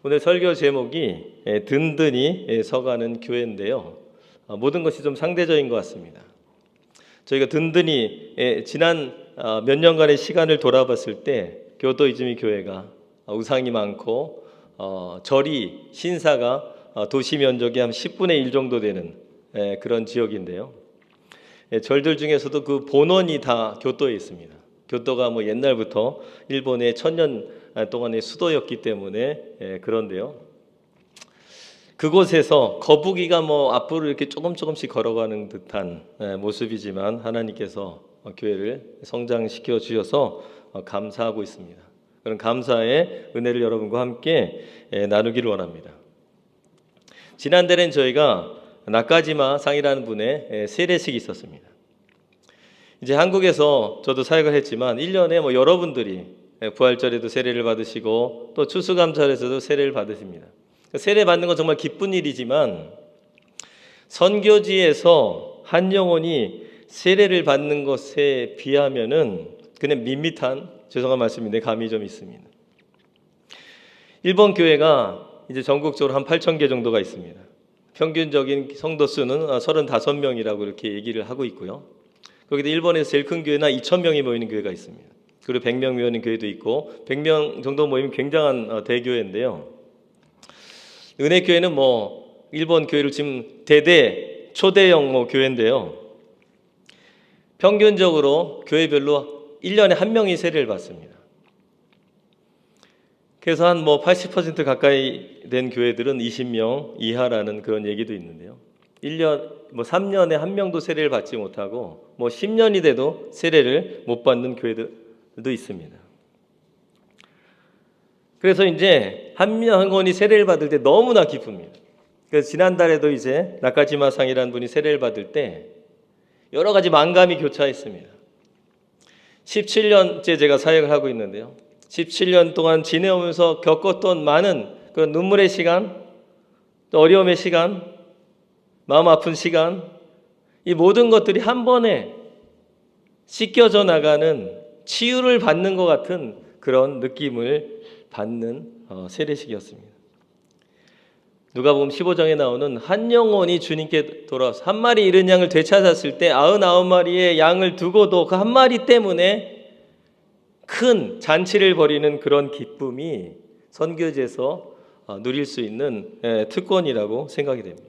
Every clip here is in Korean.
오늘 설교 제목이 든든히 서가는 교회인데요. 모든 것이 좀 상대적인 것 같습니다. 저희가 든든히 지난 몇 년간의 시간을 돌아봤을 때 교도이즈미 교회가 우상이 많고 절이 신사가 도시 면적의 한 10분의 1 정도 되는 그런 지역인데요. 절들 중에서도 그 본원이 다 교도에 있습니다. 교도가 뭐 옛날부터 일본의 천년 동안의 수도였기 때문에 그런데요. 그곳에서 거북이가 뭐 앞으로 이렇게 조금씩 걸어가는 듯한 모습이지만 하나님께서 교회를 성장시켜 주셔서 감사하고 있습니다. 그런 감사의 은혜를 여러분과 함께 나누기를 원합니다. 지난달엔 저희가 나카지마 상이라는 분의 세례식이 있었습니다. 이제 한국에서 저도 사역을 했지만 1년에 뭐 여러분들이 부활절에도 세례를 받으시고 또 추수감사절에서도 세례를 받으십니다. 세례 받는 건 정말 기쁜 일이지만 선교지에서 한 영혼이 세례를 받는 것에 비하면은 그냥 밋밋한 죄송한 말씀인데 감이 좀 있습니다. 일본 교회가 이제 전국적으로 한 8,000개 정도가 있습니다. 평균적인 성도 수는 35명이라고 이렇게 얘기를 하고 있고요. 거기도 일본에서 제일 큰 교회나 2,000명이 모이는 교회가 있습니다. 그리고 100명 모이는 교회도 있고 100명 정도 모이면 굉장한 대교회인데요. 은혜교회는 뭐 일본 교회를 지금 대대 초대형 교회인데요. 평균적으로 교회별로 1년에 한 명이 세례를 받습니다. 그래서 한 80% 가까이 된 교회들은 20명 이하라는 그런 얘기도 있는데요. 3년에 한 명도 세례를 받지 못하고 10년이 돼도 세례를 못 받는 교회들도 있습니다. 그래서 이제 한 명이 세례를 받을 때 너무나 기쁩니다. 그래서 지난달에도 이제 나카지마상이라는 분이 세례를 받을 때 여러 가지 만감이 교차했습니다. 17년째 제가 사역을 하고 있는데요. 17년 동안 지내오면서 겪었던 많은 그런 눈물의 시간, 또 어려움의 시간, 마음 아픈 시간, 이 모든 것들이 한 번에 씻겨져 나가는 치유를 받는 것 같은 그런 느낌을 받는 세례식이었습니다. 누가복음 15장에 나오는 한 영혼이 주님께 돌아와서 한 마리 잃은 양을 되찾았을 때 99마리의 양을 두고도 그 한 마리 때문에 큰 잔치를 벌이는 그런 기쁨이 선교지에서 누릴 수 있는 특권이라고 생각이 됩니다.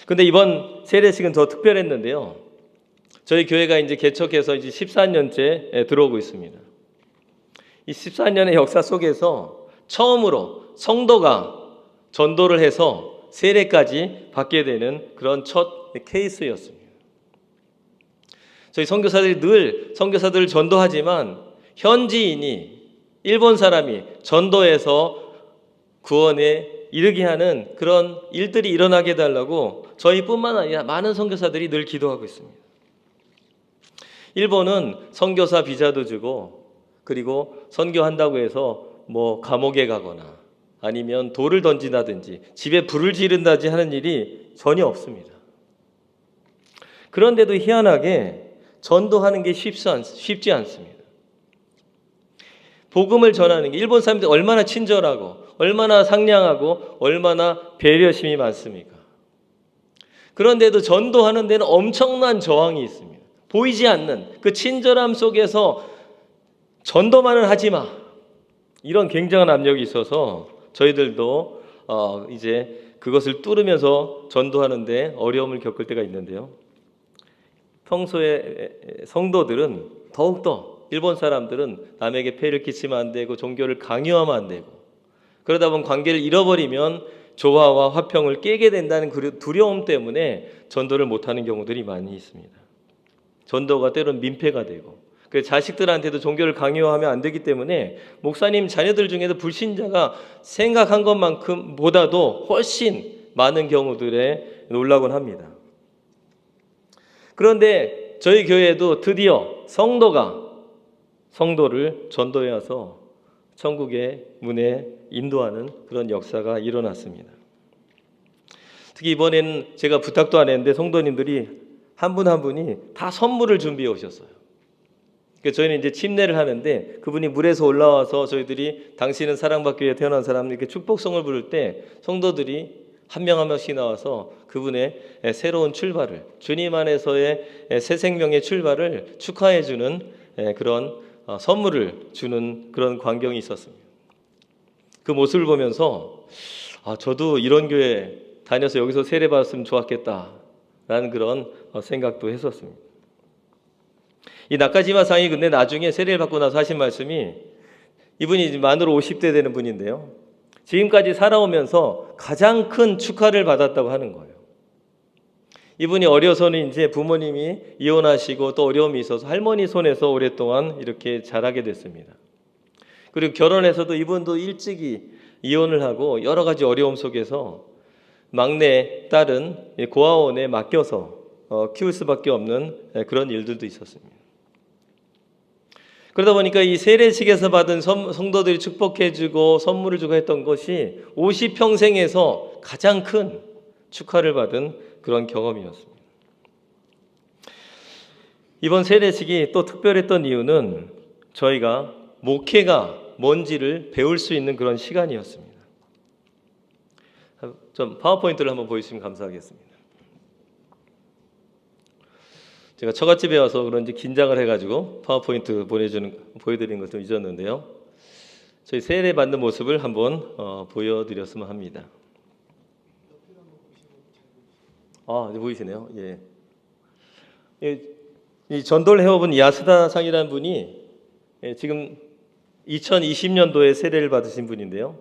근데 이번 세례식은 더 특별했는데요. 저희 교회가 이제 개척해서 이제 14년째 들어오고 있습니다. 이 14년의 역사 속에서 처음으로 성도가 전도를 해서 세례까지 받게 되는 그런 첫 케이스였습니다. 저희 선교사들이 늘 선교사들을 전도하지만 현지인이 일본 사람이 전도해서 구원에 이르게 하는 그런 일들이 일어나게 해달라고 저희뿐만 아니라 많은 선교사들이 늘 기도하고 있습니다. 일본은 선교사 비자도 주고 그리고 선교한다고 해서 감옥에 가거나 아니면 돌을 던진다든지 집에 불을 지른다든지 하는 일이 전혀 없습니다. 그런데도 희한하게 전도하는 게 쉽지 않습니다. 복음을 전하는 게 일본 사람들이 얼마나 친절하고 얼마나 상냥하고 얼마나 배려심이 많습니까? 그런데도 전도하는 데는 엄청난 저항이 있습니다. 보이지 않는 그 친절함 속에서 전도만은 하지 마. 이런 굉장한 압력이 있어서 저희들도 이제 그것을 뚫으면서 전도하는데 어려움을 겪을 때가 있는데요. 평소에 성도들은 더욱더 일본 사람들은 남에게 폐를 끼치면 안 되고 종교를 강요하면 안 되고 그러다 보면 관계를 잃어버리면 조화와 화평을 깨게 된다는 그 두려움 때문에 전도를 못하는 경우들이 많이 있습니다. 전도가 때로는 민폐가 되고 자식들한테도 종교를 강요하면 안 되기 때문에 목사님 자녀들 중에도 불신자가 생각한 것만큼보다도 훨씬 많은 경우들에 놀라곤 합니다. 그런데 저희 교회에도 드디어 성도를 전도해 와서 천국의 문에 인도하는 그런 역사가 일어났습니다. 특히 이번에는 제가 부탁도 안 했는데 성도님들이 한 분 한 분이 다 선물을 준비해 오셨어요. 저희는 이제 침례를 하는데 그분이 물에서 올라와서 저희들이 당신은 사랑받기 위해 태어난 사람 이렇게 축복성을 부를 때 성도들이 한 명 한 명씩 나와서 그분의 새로운 출발을 주님 안에서의 새 생명의 출발을 축하해 주는 그런 선물을 주는 그런 광경이 있었습니다. 그 모습을 보면서 저도 이런 교회 다녀서 여기서 세례 받았으면 좋았겠다라는 그런 생각도 했었습니다. 이 나카지마상이 근데 나중에 세례를 받고 나서 하신 말씀이 이분이 만으로 50대 되는 분인데요. 지금까지 살아오면서 가장 큰 축하를 받았다고 하는 거예요. 이분이 어려서는 이제 부모님이 이혼하시고 또 어려움이 있어서 할머니 손에서 오랫동안 이렇게 자라게 됐습니다. 그리고 결혼해서도 이분도 일찍이 이혼을 하고 여러 가지 어려움 속에서 막내 딸은 고아원에 맡겨서 키울 수밖에 없는 그런 일들도 있었습니다. 그러다 보니까 이 세례식에서 받은 성도들이 축복해주고 선물을 주고 했던 것이 50평생에서 가장 큰 축하를 받은 그런 경험이었습니다. 이번 세례식이 또 특별했던 이유는 저희가 목회가 뭔지를 배울 수 있는 그런 시간이었습니다. 좀 파워포인트를 한번 보여주시면 감사하겠습니다. 제가 처갓집에 와서 그런지 긴장을 해가지고 파워포인트 보여드리는 것을 잊었는데요. 저희 세례 받는 모습을 한번 보여드렸으면 합니다. 이제 보이시네요. 예. 이 전도를 해오본 야스다상이라는 분이 지금 2020년도에 세례를 받으신 분인데요.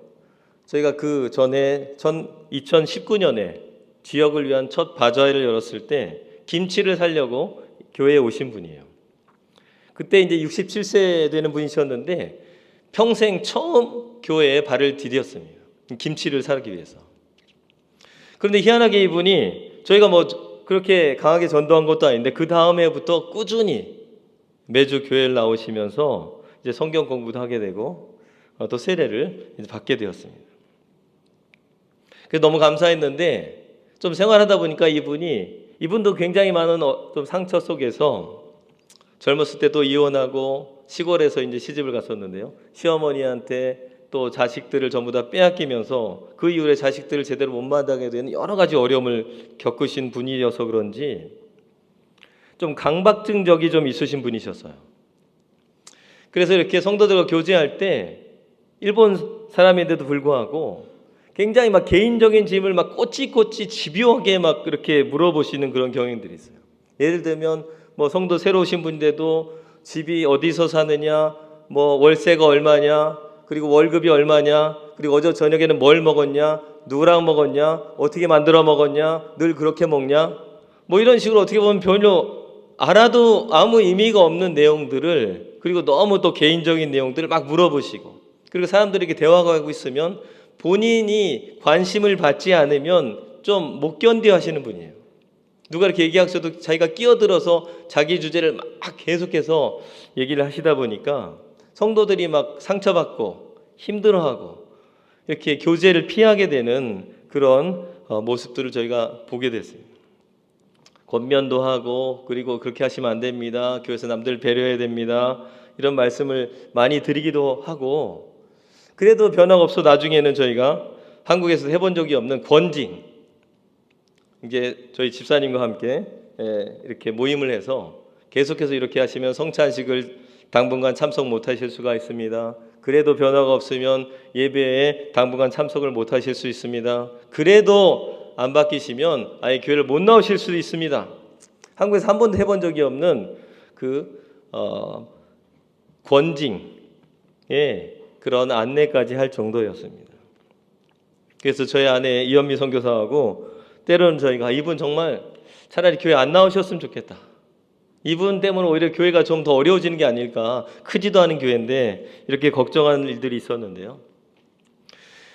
저희가 그 전에 2019년에 지역을 위한 첫 바자회를 열었을 때 김치를 사려고 교회에 오신 분이에요. 그때 이제 67세 되는 분이셨는데 평생 처음 교회에 발을 디뎠습니다. 김치를 사기 위해서. 그런데 희한하게 이분이 저희가 뭐 그렇게 강하게 전도한 것도 아닌데 그 다음 해부터 꾸준히 매주 교회를 나오시면서 이제 성경 공부도 하게 되고 또 세례를 이제 받게 되었습니다. 그래서 너무 감사했는데 좀 생활하다 보니까 이분도 굉장히 많은 좀 상처 속에서 젊었을 때 또 이혼하고 시골에서 이제 시집을 갔었는데요. 시어머니한테 또 자식들을 전부 다 빼앗기면서 그 이후에 자식들을 제대로 못 만나게 되는 여러 가지 어려움을 겪으신 분이어서 그런지 좀 강박증적이 좀 있으신 분이셨어요. 그래서 이렇게 성도들과 교제할 때 일본 사람인데도 불구하고 굉장히 막 개인적인 질문을 막 꼬치꼬치 집요하게 막 그렇게 물어보시는 그런 경향들이 있어요. 예를 들면 뭐 성도 새로 오신 분인데도 집이 어디서 사느냐, 뭐 월세가 얼마냐, 그리고 월급이 얼마냐, 그리고 어제 저녁에는 뭘 먹었냐, 누구랑 먹었냐, 어떻게 만들어 먹었냐, 늘 그렇게 먹냐, 뭐 이런 식으로 어떻게 보면 별로 알아도 아무 의미가 없는 내용들을, 그리고 너무 또 개인적인 내용들을 막 물어보시고, 그리고 사람들에게 대화가 하고 있으면 본인이 관심을 받지 않으면 좀 못 견뎌 하시는 분이에요. 누가 이렇게 얘기하셔도 자기가 끼어들어서 자기 주제를 막 계속해서 얘기를 하시다 보니까 성도들이 막 상처받고 힘들어하고 이렇게 교제를 피하게 되는 그런 모습들을 저희가 보게 됐습니다. 권면도 하고 그리고 그렇게 하시면 안 됩니다. 교회에서 남들 배려해야 됩니다. 이런 말씀을 많이 드리기도 하고, 그래도 변화가 없어 나중에는 저희가 한국에서 해본 적이 없는 권징, 이제 저희 집사님과 함께 이렇게 모임을 해서 계속해서 이렇게 하시면 성찬식을 당분간 참석 못하실 수가 있습니다. 그래도 변화가 없으면 예배에 당분간 참석을 못하실 수 있습니다. 그래도 안 바뀌시면 아예 교회를 못 나오실 수도 있습니다. 한국에서 한 번도 해본 적이 없는 권징의 그런 안내까지 할 정도였습니다. 그래서 저희 아내 이현미 선교사하고 때로는 저희가 이분 정말 차라리 교회 안 나오셨으면 좋겠다. 이분 때문에 오히려 교회가 좀 더 어려워지는 게 아닐까. 크지도 않은 교회인데 이렇게 걱정하는 일들이 있었는데요.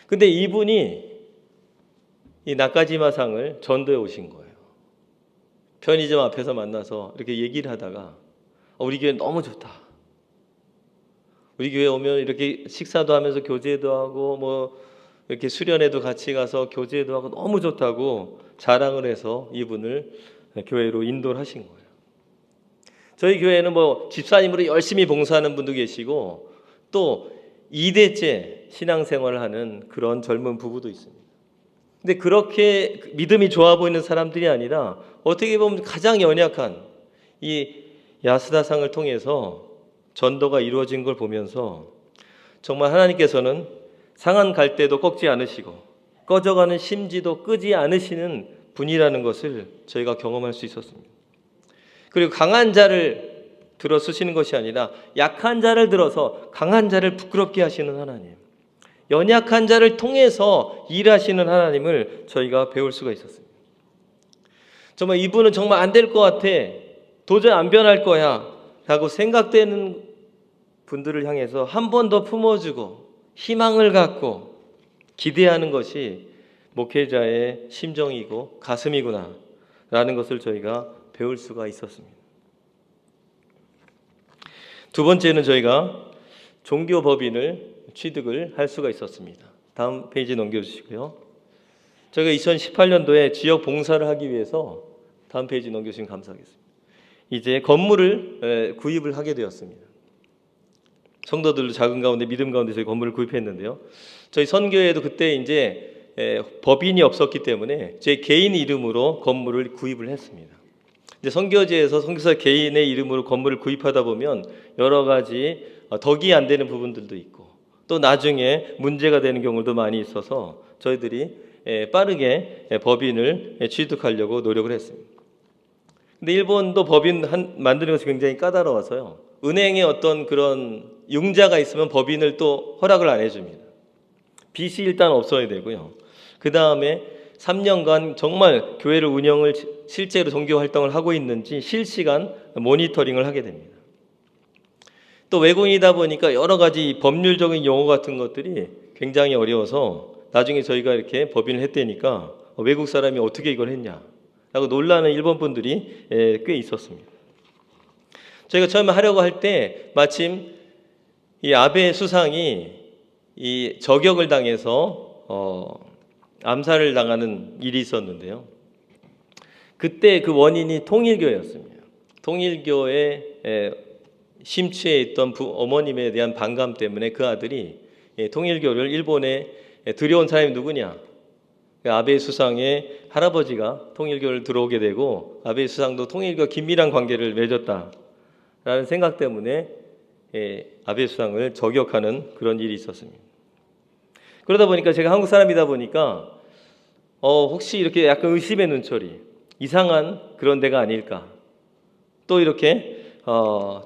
근데 이분이 이 나카지마상을 전도해 오신 거예요. 편의점 앞에서 만나서 이렇게 얘기를 하다가 우리 교회 너무 좋다. 우리 교회 오면 이렇게 식사도 하면서 교제도 하고 뭐 이렇게 수련회도 같이 가서 교제도 하고 너무 좋다고 자랑을 해서 이분을 교회로 인도를 하신 거예요. 저희 교회는 뭐 집사님으로 열심히 봉사하는 분도 계시고 또 2대째 신앙생활을 하는 그런 젊은 부부도 있습니다. 근데 그렇게 믿음이 좋아 보이는 사람들이 아니라 어떻게 보면 가장 연약한 이 야스다상을 통해서 전도가 이루어진 걸 보면서 정말 하나님께서는 상한 갈대도 꺾지 않으시고 꺼져가는 심지도 끄지 않으시는 분이라는 것을 저희가 경험할 수 있었습니다. 그리고 강한 자를 들어 쓰시는 것이 아니라 약한 자를 들어서 강한 자를 부끄럽게 하시는 하나님, 연약한 자를 통해서 일하시는 하나님을 저희가 배울 수가 있었습니다. 정말 이분은 정말 안 될 것 같아, 도저히 안 변할 거야 라고 생각되는 분들을 향해서 한 번 더 품어주고 희망을 갖고 기대하는 것이 목회자의 심정이고 가슴이구나 라는 것을 저희가 배울 수가 있었습니다. 두 번째는 저희가 종교법인을 취득을 할 수가 있었습니다. 다음 페이지 넘겨주시고요. 저희가 2018년도에 지역 봉사를 하기 위해서 다음 페이지 넘겨주시면 감사하겠습니다. 이제 건물을 구입을 하게 되었습니다. 성도들도 작은 가운데 믿음 가운데 저희 건물을 구입했는데요. 저희 선교회도 그때 이제 법인이 없었기 때문에 제 개인 이름으로 건물을 구입을 했습니다. 이제 선교지에서 선교사 개인의 이름으로 건물을 구입하다 보면 여러 가지 덕이 안 되는 부분들도 있고 또 나중에 문제가 되는 경우도 많이 있어서 저희들이 빠르게 법인을 취득하려고 노력을 했습니다. 근데 일본도 법인 만드는 것이 굉장히 까다로워서요. 은행에 어떤 그런 융자가 있으면 법인을 또 허락을 안 해줍니다. 빚이 일단 없어야 되고요. 그 다음에 3년간 정말 교회를 운영을 실제로 종교 활동을 하고 있는지 실시간 모니터링을 하게 됩니다. 또 외국인이다 보니까 여러 가지 법률적인 용어 같은 것들이 굉장히 어려워서 나중에 저희가 이렇게 법인을 했다니까 외국 사람이 어떻게 이걸 했냐 라고 놀라는 일본 분들이 꽤 있었습니다. 저희가 처음에 하려고 할 때 마침 이 아베 수상이 이 저격을 당해서 암살을 당하는 일이 있었는데요. 그때 그 원인이 통일교였습니다. 통일교에 심취해 있던 어머님에 대한 반감 때문에 그 아들이 통일교를 일본에 들여온 사람이 누구냐? 아베 수상의 할아버지가 통일교를 들어오게 되고 아베 수상도 통일교 긴밀한 관계를 맺었다라는 생각 때문에 아베 수상을 저격하는 그런 일이 있었습니다. 그러다 보니까 제가 한국 사람이다 보니까 혹시 이렇게 약간 의심의 눈초리, 이상한 그런 데가 아닐까, 또 이렇게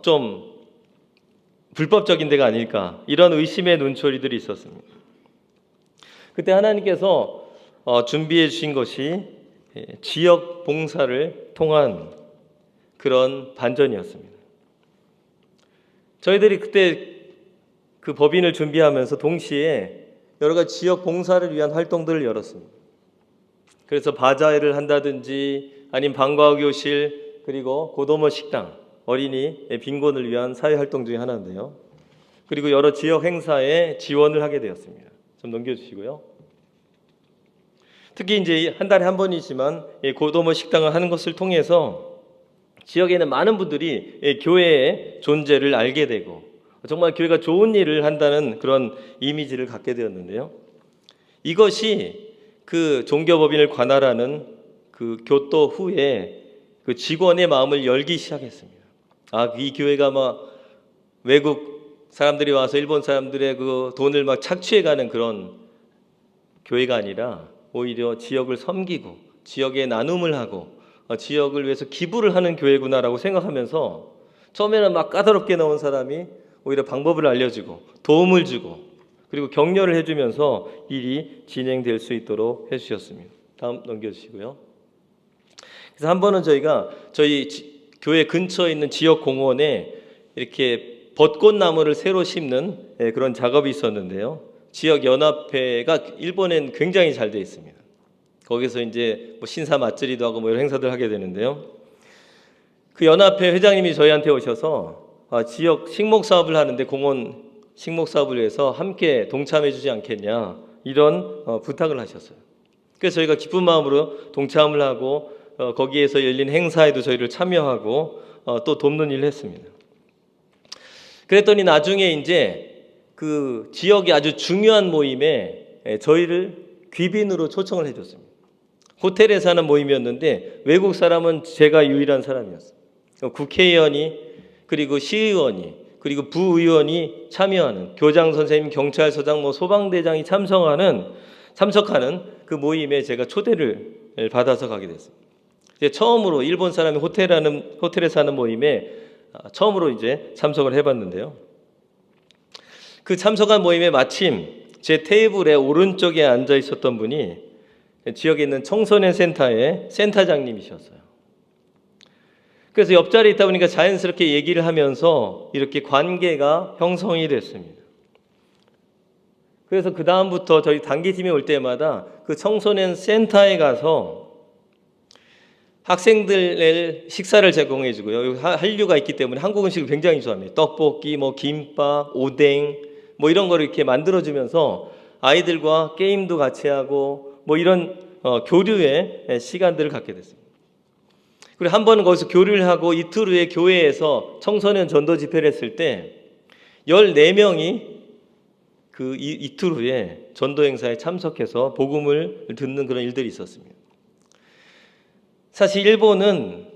좀 불법적인 데가 아닐까, 이런 의심의 눈초리들이 있었습니다. 그때 하나님께서 준비해 주신 것이 지역 봉사를 통한 그런 반전이었습니다. 저희들이 그때 그 법인을 준비하면서 동시에 여러 가지 지역 봉사를 위한 활동들을 열었습니다. 그래서 바자회를 한다든지 아니면 방과후 교실 그리고 고도모 식당, 어린이 빈곤을 위한 사회 활동 중에 하나인데요. 그리고 여러 지역 행사에 지원을 하게 되었습니다. 좀 넘겨주시고요. 특히 이제 한 달에 한 번이지만 고도모 식당을 하는 것을 통해서 지역에는 많은 분들이 교회의 존재를 알게 되고 정말 교회가 좋은 일을 한다는 그런 이미지를 갖게 되었는데요. 이것이 그 종교법인을 관할하는 그 교도 후에 그 직원의 마음을 열기 시작했습니다. 이 교회가 막 외국 사람들이 와서 일본 사람들의 그 돈을 막 착취해가는 그런 교회가 아니라 오히려 지역을 섬기고 지역에 나눔을 하고 지역을 위해서 기부를 하는 교회구나라고 생각하면서 처음에는 막 까다롭게 나온 사람이 오히려 방법을 알려주고 도움을 주고 그리고 격려를 해주면서 일이 진행될 수 있도록 해주셨습니다. 다음 넘겨주시고요. 그래서 한 번은 저희가 저희 교회 근처에 있는 지역 공원에 이렇게 벚꽃나무를 새로 심는 그런 작업이 있었는데요. 지역 연합회가 일본엔 굉장히 잘 돼 있습니다. 거기서 이제 뭐 신사 맞들이도 하고 뭐 이런 행사들 하게 되는데요. 그 연합회 회장님이 저희한테 오셔서 지역 식목 사업을 하는데 공원 식목 사업을 위해서 함께 동참해 주지 않겠냐 이런 부탁을 하셨어요. 그래서 저희가 기쁜 마음으로 동참을 하고 거기에서 열린 행사에도 저희를 참여하고 또 돕는 일을 했습니다. 그랬더니 나중에 이제 그 지역의 아주 중요한 모임에 저희를 귀빈으로 초청을 해줬습니다. 호텔에서 하는 모임이었는데 외국 사람은 제가 유일한 사람이었어요. 국회의원이 그리고 시의원이 그리고 부의원이 참여하는 교장 선생님, 경찰서장, 소방대장이 참석하는 그 모임에 제가 초대를 받아서 가게 됐습니다. 이제 처음으로 일본 사람이 호텔에서 하는 모임에 처음으로 이제 참석을 해봤는데요. 그 참석한 모임에 마침 제 테이블에 오른쪽에 앉아 있었던 분이 지역에 있는 청소년 센터의 센터장님이셨어요. 그래서 옆자리에 있다 보니까 자연스럽게 얘기를 하면서 이렇게 관계가 형성이 됐습니다. 그래서 그 다음부터 저희 단기팀이 올 때마다 그 청소년 센터에 가서 학생들 식사를 제공해 주고요. 여기 한류가 있기 때문에 한국 음식을 굉장히 좋아합니다. 떡볶이, 김밥, 오뎅 이런 거를 이렇게 만들어 주면서 아이들과 게임도 같이 하고 이런 교류의 시간들을 갖게 됐습니다. 그리고 한 번은 거기서 교류를 하고 이틀 후에 교회에서 청소년 전도 집회를 했을 때 14명이 그 이틀 후에 전도 행사에 참석해서 복음을 듣는 그런 일들이 있었습니다. 사실 일본은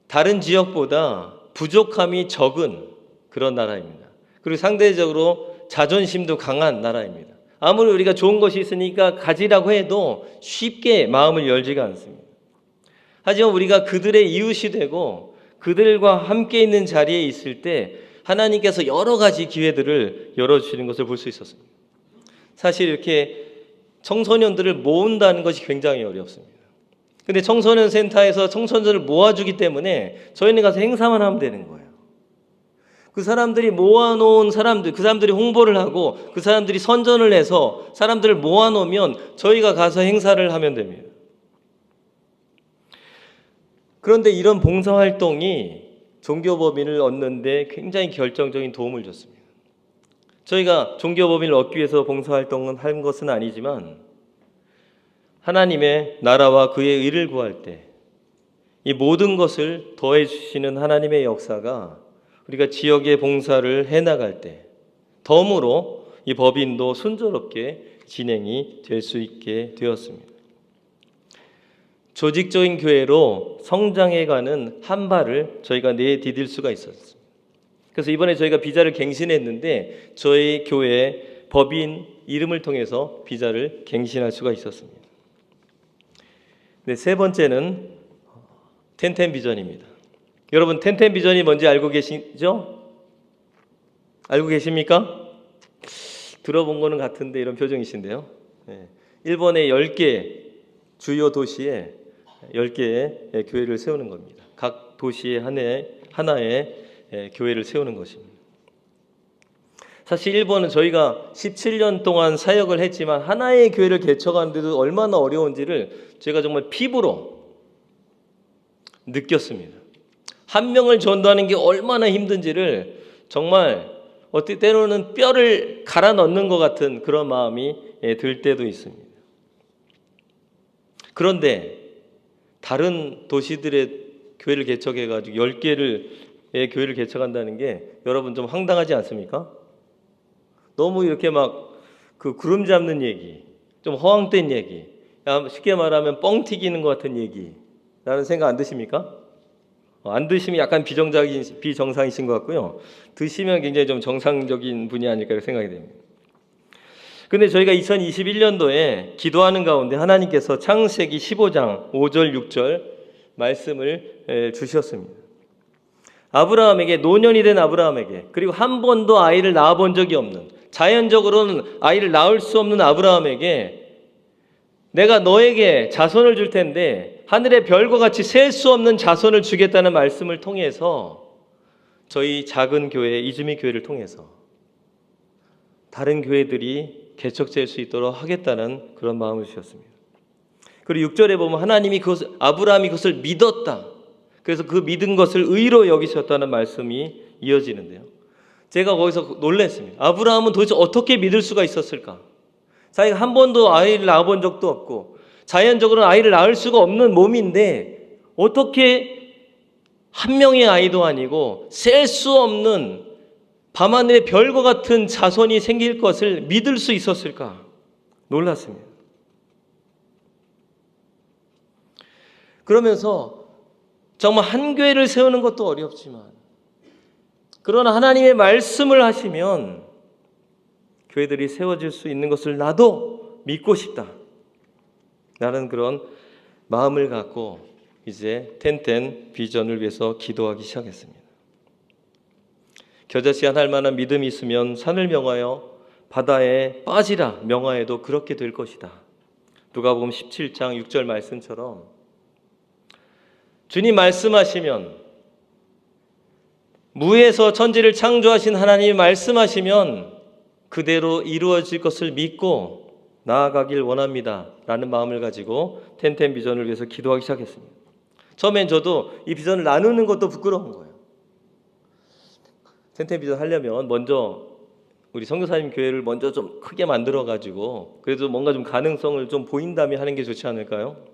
다른 지역보다 부족함이 적은 그런 나라입니다. 그리고 상대적으로 자존심도 강한 나라입니다. 아무리 우리가 좋은 것이 있으니까 가지라고 해도 쉽게 마음을 열지가 않습니다. 하지만 우리가 그들의 이웃이 되고 그들과 함께 있는 자리에 있을 때 하나님께서 여러 가지 기회들을 열어주시는 것을 볼 수 있었습니다. 사실 이렇게 청소년들을 모은다는 것이 굉장히 어렵습니다. 근데 청소년 센터에서 청소년들을 모아주기 때문에 저희는 가서 행사만 하면 되는 거예요. 그 사람들이 모아놓은 사람들, 그 사람들이 홍보를 하고 그 사람들이 선전을 해서 사람들을 모아놓으면 저희가 가서 행사를 하면 됩니다. 그런데 이런 봉사활동이 종교법인을 얻는 데 굉장히 결정적인 도움을 줬습니다. 저희가 종교법인을 얻기 위해서 봉사활동을 한 것은 아니지만 하나님의 나라와 그의 의를 구할 때 이 모든 것을 더해 주시는 하나님의 역사가 우리가 지역의 봉사를 해나갈 때 덤으로 이 법인도 순조롭게 진행이 될 수 있게 되었습니다. 조직적인 교회로 성장해가는 한 발을 저희가 내디딜 수가 있었습니다. 그래서 이번에 저희가 비자를 갱신했는데 저희 교회 법인 이름을 통해서 비자를 갱신할 수가 있었습니다. 네, 세 번째는 텐텐 비전입니다. 여러분 텐텐 비전이 뭔지 알고 계시죠? 알고 계십니까? 들어본 거는 같은데 이런 표정이신데요. 네, 일본의 10개 주요 도시에 10개의 교회를 세우는 겁니다. 각 도시에 하나의 교회를 세우는 것입니다. 사실 일본은 저희가 17년 동안 사역을 했지만 하나의 교회를 개척하는데도 얼마나 어려운지를 제가 정말 피부로 느꼈습니다. 한 명을 전도하는 게 얼마나 힘든지를 정말 어떻게 때로는 뼈를 갈아 넣는 것 같은 그런 마음이 들 때도 있습니다. 그런데 다른 도시들의 교회를 개척해가지고 10개의 교회를 개척한다는 게 여러분 좀 황당하지 않습니까? 너무 이렇게 그 구름 잡는 얘기, 좀 허황된 얘기, 쉽게 말하면 뻥 튀기는 것 같은 얘기라는 생각 안 드십니까? 안 드시면 약간 비정상이신 것 같고요. 드시면 굉장히 좀 정상적인 분이 아닐까 생각이 됩니다. 근데 저희가 2021년도에 기도하는 가운데 하나님께서 창세기 15장 5절 6절 말씀을 주셨습니다. 아브라함에게, 노년이 된 아브라함에게, 그리고 한 번도 아이를 낳아본 적이 없는, 자연적으로는 아이를 낳을 수 없는 아브라함에게 내가 너에게 자손을 줄 텐데 하늘의 별과 같이 셀 수 없는 자손을 주겠다는 말씀을 통해서 저희 작은 교회, 이주미 교회를 통해서 다른 교회들이 개척될 수 있도록 하겠다는 그런 마음을 주셨습니다. 그리고 6절에 보면 아브라함이 그것을 믿었다. 그래서 그 믿은 것을 의로 여기셨다는 말씀이 이어지는데요. 제가 거기서 놀랐습니다. 아브라함은 도대체 어떻게 믿을 수가 있었을까? 자기가 한 번도 아이를 낳아본 적도 없고 자연적으로는 아이를 낳을 수가 없는 몸인데 어떻게 한 명의 아이도 아니고 셀 수 없는 밤하늘의 별과 같은 자손이 생길 것을 믿을 수 있었을까? 놀랐습니다. 그러면서 정말 한 교회를 세우는 것도 어렵지만, 그러나 하나님의 말씀을 하시면 교회들이 세워질 수 있는 것을 나도 믿고 싶다 라는 그런 마음을 갖고 이제 텐텐 비전을 위해서 기도하기 시작했습니다. 겨자씨 한 할 만한 믿음이 있으면 산을 명하여 바다에 빠지라 명하여도 그렇게 될 것이다. 누가복음 17장 6절 말씀처럼 주님 말씀하시면, 무에서 천지를 창조하신 하나님이 말씀하시면 그대로 이루어질 것을 믿고 나아가길 원합니다 라는 마음을 가지고 텐텐 비전을 위해서 기도하기 시작했습니다. 처음엔 저도 이 비전을 나누는 것도 부끄러운 거예요. 텐텐 비전 하려면 먼저 우리 선교사님 교회를 먼저 좀 크게 만들어 가지고 그래도 뭔가 좀 가능성을 좀 보인 다음에 하는 게 좋지 않을까요?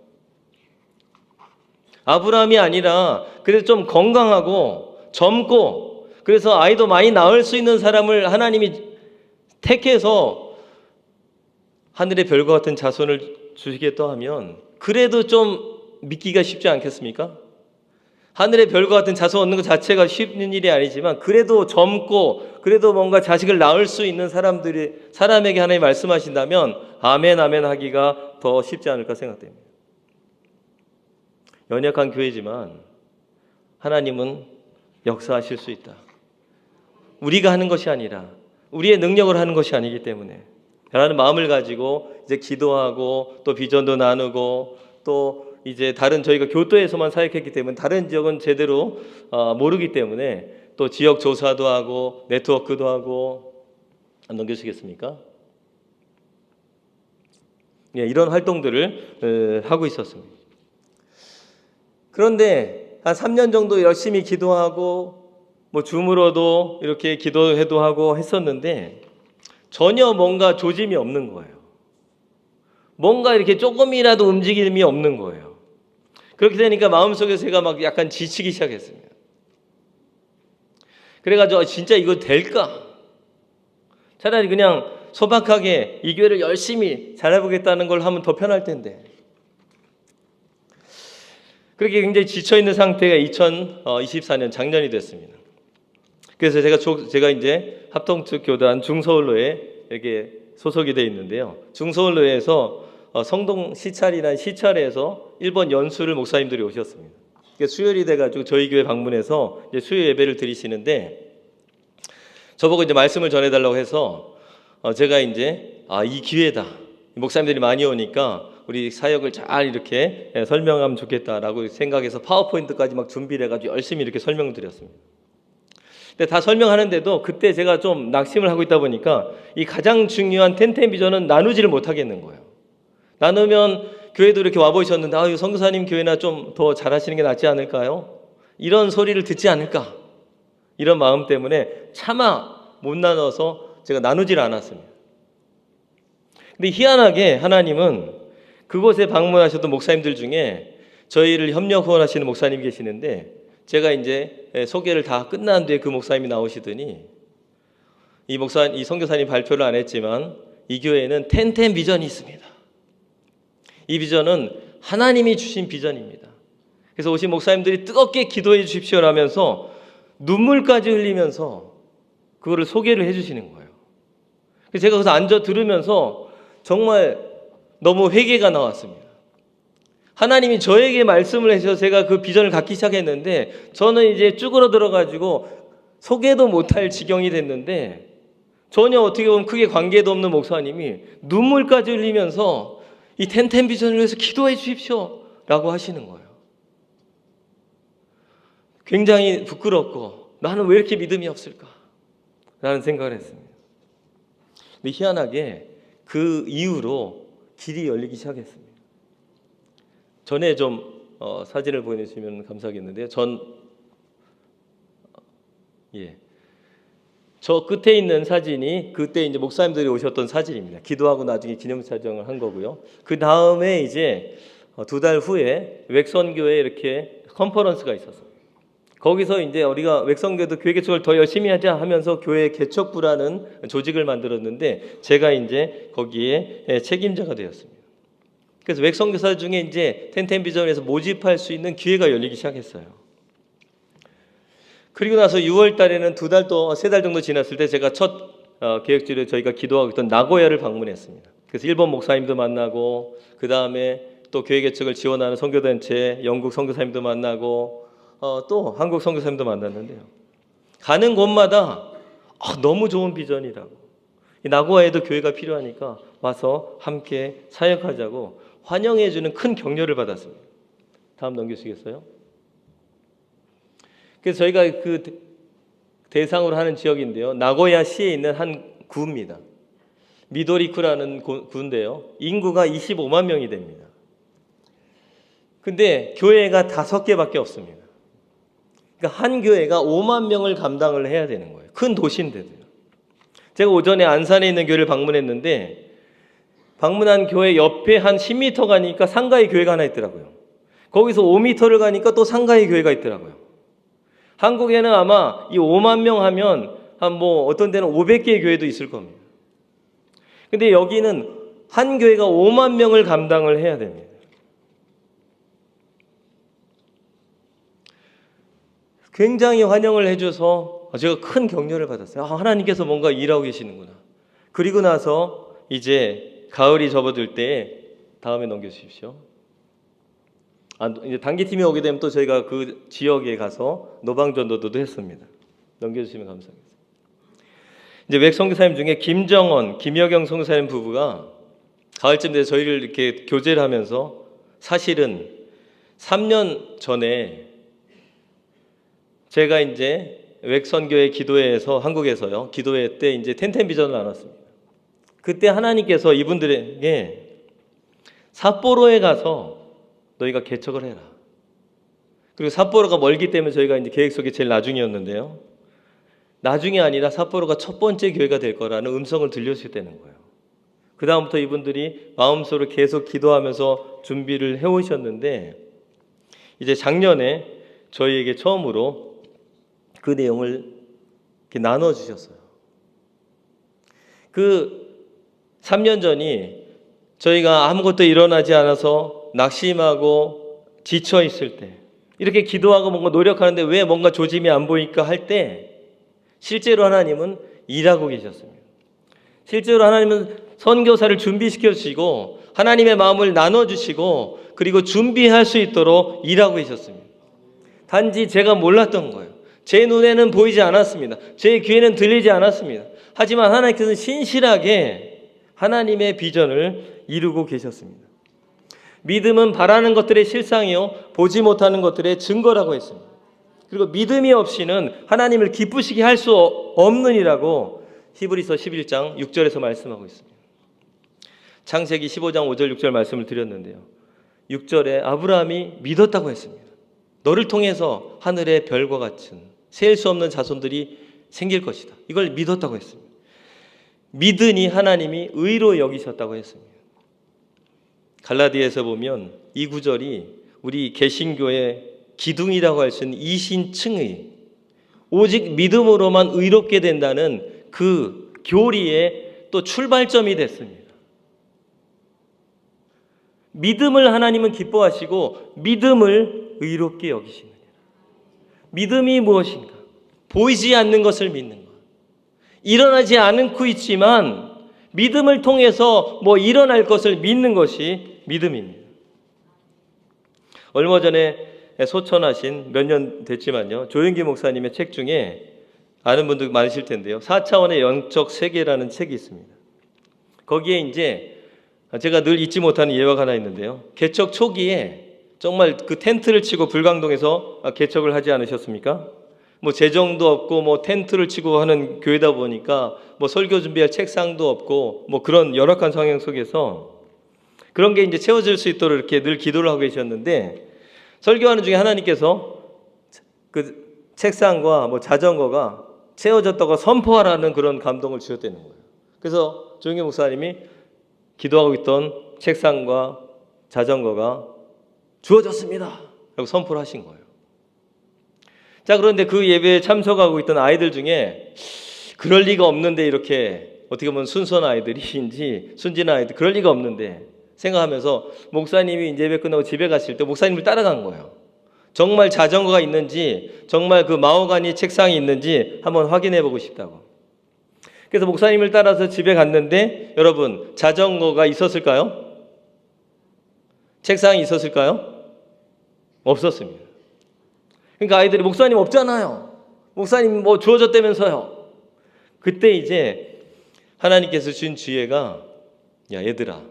아브라함이 아니라 그래도 좀 건강하고 젊고 그래서 아이도 많이 낳을 수 있는 사람을 하나님이 택해서 하늘의 별과 같은 자손을 주시겠다 하면 그래도 좀 믿기가 쉽지 않겠습니까? 하늘의 별과 같은 자손 얻는 것 자체가 쉽는 일이 아니지만 그래도 젊고 그래도 뭔가 자식을 낳을 수 있는 사람에게 하나님이 말씀하신다면 아멘 아멘 하기가 더 쉽지 않을까 생각됩니다. 연약한 교회지만 하나님은 역사하실 수 있다. 우리가 하는 것이 아니라 우리의 능력을 하는 것이 아니기 때문에 라는 마음을 가지고 이제 기도하고 또 비전도 나누고 또 이제 다른 저희가 교도에서만 사역했기 때문에 다른 지역은 제대로 모르기 때문에 또 지역 조사도 하고 네트워크도 하고 넘겨주시겠습니까? 예, 이런 활동들을 하고 있었습니다. 그런데 한 3년 정도 열심히 기도하고 뭐 줌으로도 이렇게 기도해도 하고 했었는데 전혀 뭔가 조짐이 없는 거예요. 뭔가 이렇게 조금이라도 움직임이 없는 거예요. 그렇게 되니까 마음속에서 제가 막 약간 지치기 시작했습니다. 그래가지고 진짜 이거 될까? 차라리 그냥 소박하게 이 교회를 열심히 잘해보겠다는 걸 하면 더 편할 텐데. 그렇게 굉장히 지쳐있는 상태가 2024년 작년이 됐습니다. 그래서 제가 이제 합동측 교단 중서울로에 이렇게 소속이 되어 있는데요. 중서울로에서 성동 시찰이라는 시찰에서 일본 연수를 목사님들이 오셨습니다. 수요일이 돼가지고 저희 교회 방문해서 이제 수요 예배를 드리시는데 저보고 이제 말씀을 전해달라고 해서 제가 이제 이 기회다. 목사님들이 많이 오니까 우리 사역을 잘 이렇게 설명하면 좋겠다라고 생각해서 파워포인트까지 막 준비를 해가지고 열심히 이렇게 설명을 드렸습니다. 근데 다 설명하는데도 그때 제가 좀 낙심을 하고 있다 보니까 이 가장 중요한 텐텐 비전은 나누지를 못하겠는 거예요. 나누면 교회도 이렇게 와보셨는데 선교사님 교회나 좀 더 잘하시는 게 낫지 않을까요? 이런 소리를 듣지 않을까? 이런 마음 때문에 차마 못 나눠서 제가 나누질 않았습니다. 근데 희한하게 하나님은 그곳에 방문하셨던 목사님들 중에 저희를 협력 후원하시는 목사님이 계시는데 제가 이제 소개를 다 끝난 뒤에 그 목사님이 나오시더니 이 선교사님 발표를 안 했지만 이 교회에는 텐텐 비전이 있습니다. 이 비전은 하나님이 주신 비전입니다. 그래서 오신 목사님들이 뜨겁게 기도해 주십시오 라면서 눈물까지 흘리면서 그거를 소개를 해 주시는 거예요. 그래서 제가 거기서 앉아 들으면서 정말 너무 회개가 나왔습니다. 하나님이 저에게 말씀을 해서 제가 그 비전을 갖기 시작했는데 저는 이제 쭈그러들어 가지고 소개도 못할 지경이 됐는데 전혀 어떻게 보면 크게 관계도 없는 목사님이 눈물까지 흘리면서 이 텐텐 비전을 위해서 기도해 주십시오 라고 하시는 거예요. 굉장히 부끄럽고 나는 왜 이렇게 믿음이 없을까 라는 생각을 했습니다. 근데 희한하게 그 이후로 길이 열리기 시작했습니다. 전에 좀 사진을 보내주시면 감사하겠는데요. 저 끝에 있는 사진이 그때 이제 목사님들이 오셨던 사진입니다. 기도하고 나중에 기념 촬영을 한 거고요. 그 다음에 이제 2달 후에 웩선교에 이렇게 컨퍼런스가 있었어요. 거기서 이제 우리가 웹성교도 교회 개척을 더 열심히 하자 하면서 교회 개척부라는 조직을 만들었는데 제가 이제 거기에 책임자가 되었습니다. 그래서 웹성교사 중에 이제 텐텐비전에서 모집할 수 있는 기회가 열리기 시작했어요. 그리고 나서 6월 달에는 3달 정도 지났을 때 제가 첫 계획주를 저희가 기도하고 있던 나고야를 방문했습니다. 그래서 일본 목사님도 만나고 그 다음에 또 교회 개척을 지원하는 선교단체 영국 선교사님도 만나고 또 한국 선교사님도 만났는데요. 가는 곳마다 너무 좋은 비전이라고, 나고야에도 교회가 필요하니까 와서 함께 사역하자고 환영해주는 큰 격려를 받았습니다. 다음 넘겨주시겠어요? 그래서 저희가 그 대상으로 하는 지역인데요, 나고야시에 있는 한 구입니다. 미도리쿠라는 구인데요, 인구가 25만 명이 됩니다. 근데 교회가 5개밖에 없습니다. 그러니까 한 교회가 5만 명을 감당을 해야 되는 거예요. 큰 도시인데도요. 제가 오전에 안산에 있는 교회를 방문했는데 방문한 교회 옆에 한 10m 가니까 상가의 교회가 하나 있더라고요. 거기서 5m를 가니까 또 상가의 교회가 있더라고요. 한국에는 아마 이 5만 명 하면 어떤 데는 500개의 교회도 있을 겁니다. 근데 여기는 한 교회가 5만 명을 감당을 해야 됩니다. 굉장히 환영을 해줘서 제가 큰 격려를 받았어요. 하나님께서 뭔가 일하고 계시는구나. 그리고 나서 이제 가을이 접어들 때 다음에 넘겨주십시오. 이제 단기팀이 오게 되면 또 저희가 그 지역에 가서 노방전도도 했습니다. 넘겨주시면 감사하겠습니다. 이제 웹 선교사님 중에 김정원, 김여경 선교사님 부부가 가을쯤 돼서 저희를 이렇게 교제를 하면서 사실은 3년 전에 제가 이제 웹선교회 기도회에서 한국에서요, 기도회 때 이제 텐텐비전을 나눴습니다. 그때 하나님께서 이분들에게 삿포로에 가서 너희가 개척을 해라. 그리고 삿포로가 멀기 때문에 저희가 이제 계획 속에 제일 나중이었는데요, 나중이 아니라 삿포로가 첫 번째 교회가 될 거라는 음성을 들려주셨다는 거예요. 그 다음부터 이분들이 마음속으로 계속 기도하면서 준비를 해오셨는데 이제 작년에 저희에게 처음으로 그 내용을 이렇게 나눠주셨어요. 그 3년 전이 저희가 아무것도 일어나지 않아서 낙심하고 지쳐 있을 때, 이렇게 기도하고 뭔가 노력하는데 왜 뭔가 조짐이 안 보일까 할 때 실제로 하나님은 일하고 계셨습니다. 실제로 하나님은 선교사를 준비시켜 주시고 하나님의 마음을 나눠주시고 그리고 준비할 수 있도록 일하고 계셨습니다. 단지 제가 몰랐던 거예요. 제 눈에는 보이지 않았습니다. 제 귀에는 들리지 않았습니다. 하지만 하나님께서는 신실하게 하나님의 비전을 이루고 계셨습니다. 믿음은 바라는 것들의 실상이요 보지 못하는 것들의 증거라고 했습니다. 그리고 믿음이 없이는 하나님을 기쁘시게 할 수 없느니라고 히브리서 11장 6절에서 말씀하고 있습니다. 창세기 15장 5절 6절 말씀을 드렸는데요, 6절에 아브라함이 믿었다고 했습니다. 너를 통해서 하늘의 별과 같은 셀 수 없는 자손들이 생길 것이다. 이걸 믿었다고 했습니다. 믿으니 하나님이 의로 여기셨다고 했습니다. 갈라디아에서 보면 이 구절이 우리 개신교의 기둥이라고 할 수 있는 이신층의 오직 믿음으로만 의롭게 된다는 그 교리의 또 출발점이 됐습니다. 믿음을 하나님은 기뻐하시고 믿음을 의롭게 여기시느니라. 믿음이 무엇인가? 보이지 않는 것을 믿는 것. 일어나지 않고 있지만 믿음을 통해서 일어날 것을 믿는 것이 믿음입니다. 얼마 전에 소천하신 몇 년 됐지만요, 조영기 목사님의 책 중에 아는 분들 많으실 텐데요, 4차원의 영적 세계라는 책이 있습니다. 거기에 이제 제가 늘 잊지 못하는 예화가 하나 있는데요, 개척 초기에 정말 그 텐트를 치고 불광동에서 개척을 하지 않으셨습니까? 재정도 없고 텐트를 치고 하는 교회다 보니까 설교 준비할 책상도 없고 그런 열악한 상황 속에서 그런 게 이제 채워질 수 있도록 이렇게 늘 기도를 하고 계셨는데, 설교하는 중에 하나님께서 그 책상과 자전거가 채워졌다고 선포하라는 그런 감동을 주셨다는 거예요. 그래서 조영기 목사님이 기도하고 있던 책상과 자전거가 주어졌습니다 라고 선포를 하신 거예요. 자, 그런데 그 예배에 참석하고 있던 아이들 중에 그럴 리가 없는데, 이렇게 어떻게 보면 순수한 아이들인지 순진한 아이들, 그럴 리가 없는데 생각하면서 목사님이 이제 예배 끝나고 집에 갔을 때 목사님을 따라간 거예요. 정말 자전거가 있는지, 정말 그 마호가니 책상이 있는지 한번 확인해 보고 싶다고. 그래서 목사님을 따라서 집에 갔는데, 여러분, 자전거가 있었을까요? 책상이 있었을까요? 없었습니다. 그러니까 아이들이 목사님 없잖아요. 목사님 뭐 주어졌다면서요. 그때 이제 하나님께서 준 지혜가, 야 얘들아,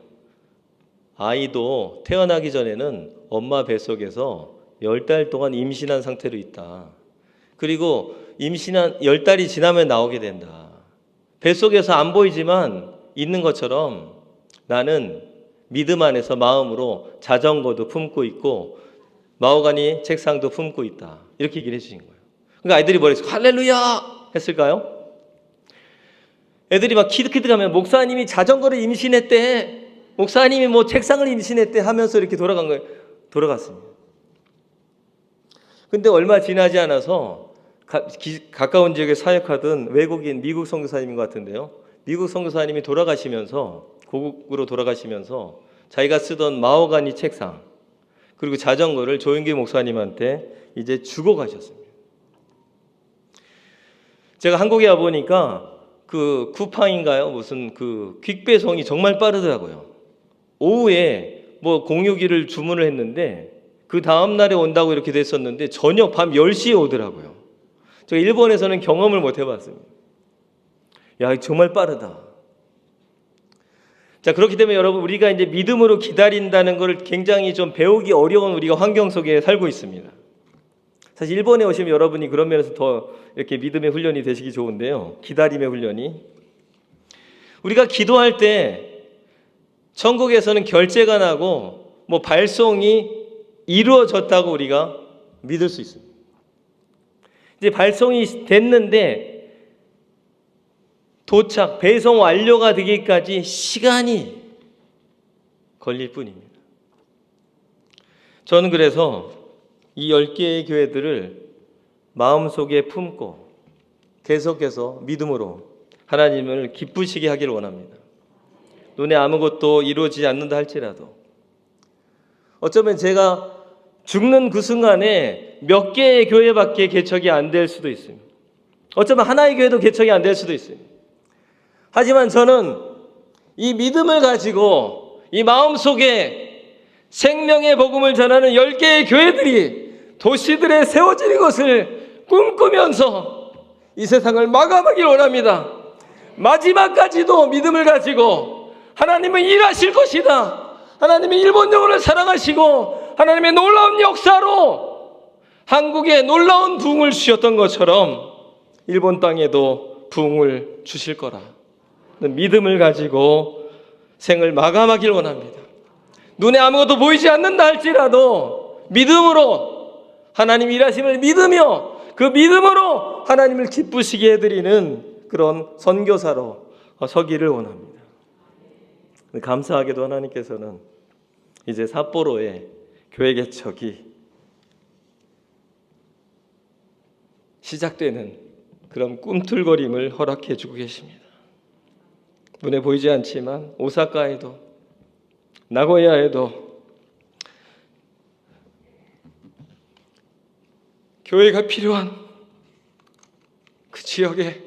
아이도 태어나기 전에는 엄마 뱃속에서 10달 동안 임신한 상태로 있다. 그리고 임신한 10달이 지나면 나오게 된다. 뱃속에서 안 보이지만 있는 것처럼 나는 믿음 안에서 마음으로 자전거도 품고 있고 마호가니 책상도 품고 있다. 이렇게 얘기를 해주신 거예요. 그러니까 아이들이 뭐랬어? 할렐루야! 했을까요? 애들이 막 키득키득하면 목사님이 자전거를 임신했대, 목사님이 뭐 책상을 임신했대 하면서 이렇게 돌아간 거예요. 돌아갔습니다. 근데 얼마 지나지 않아서 가까운 지역에 사역하던 외국인 미국 선교사님인 것 같은데요. 미국 선교사님이 돌아가시면서, 고국으로 돌아가시면서 자기가 쓰던 마호가니 책상 그리고 자전거를 조영기 목사님한테 이제 주고 가셨습니다. 제가 한국에 와 보니까 그 쿠팡인가요? 무슨 그 퀵배송이 정말 빠르더라고요. 오후에 뭐 공유기를 주문을 했는데 그 다음 날에 온다고 이렇게 됐었는데 저녁 밤 10시에 오더라고요. 제가 일본에서는 경험을 못 해봤습니다. 야, 정말 빠르다. 자, 그렇기 때문에 여러분, 우리가 이제 믿음으로 기다린다는 걸 굉장히 좀 배우기 어려운 우리가 환경 속에 살고 있습니다. 사실 일본에 오시면 여러분이 그런 면에서 더 이렇게 믿음의 훈련이 되시기 좋은데요. 기다림의 훈련이. 우리가 기도할 때 천국에서는 결제가 나고 뭐 발송이 이루어졌다고 우리가 믿을 수 있습니다. 이제 발송이 됐는데 도착, 배송 완료가 되기까지 시간이 걸릴 뿐입니다. 저는 그래서 이 10개의 교회들을 마음속에 품고 계속해서 믿음으로 하나님을 기쁘시게 하기를 원합니다. 눈에 아무것도 이루어지지 않는다 할지라도 어쩌면 제가 죽는 그 순간에 몇 개의 교회밖에 개척이 안 될 수도 있습니다. 어쩌면 하나의 교회도 개척이 안 될 수도 있습니다. 하지만 저는 이 믿음을 가지고 이 마음속에 생명의 복음을 전하는 10개의 교회들이 도시들에 세워지는 것을 꿈꾸면서 이 세상을 마감하길 원합니다. 마지막까지도 믿음을 가지고 하나님은 일하실 것이다. 하나님이 일본 영혼을 사랑하시고 하나님의 놀라운 역사로 한국에 놀라운 부흥을 주셨던 것처럼 일본 땅에도 부흥을 주실 거라. 믿음을 가지고 생을 마감하길 원합니다. 눈에 아무것도 보이지 않는다 할지라도 믿음으로 하나님 일하심을 믿으며 그 믿음으로 하나님을 기쁘시게 해드리는 그런 선교사로 서기를 원합니다. 감사하게도 하나님께서는 이제 삿포로에 교회 개척이 시작되는 그런 꿈틀거림을 허락해 주고 계십니다. 눈에 보이지 않지만 오사카에도 나고야에도 교회가 필요한 그 지역에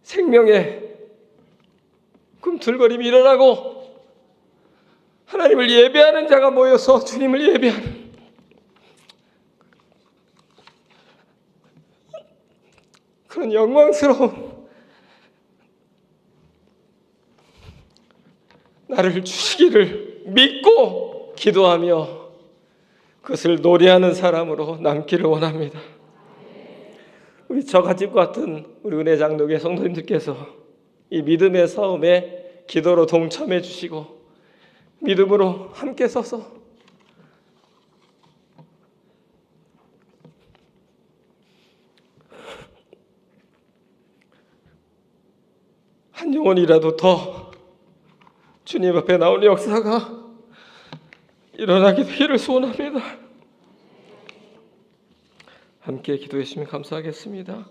생명의 꿈틀거림이 일어나고 하나님을 예배하는 자가 모여서 주님을 예배하는 그런 영광스러운 나를 주시기를 믿고 기도하며 그것을 노래하는 사람으로 남기를 원합니다. 우리 저가집 같은 우리 은혜 장로교회 성도님들께서 이 믿음의 싸움에 기도로 동참해 주시고 믿음으로 함께 서서 한 영혼이라도 더 주님 앞에 나오는 역사가 일어나게 되기를 소원합니다. 함께 기도해 주시면 감사하겠습니다.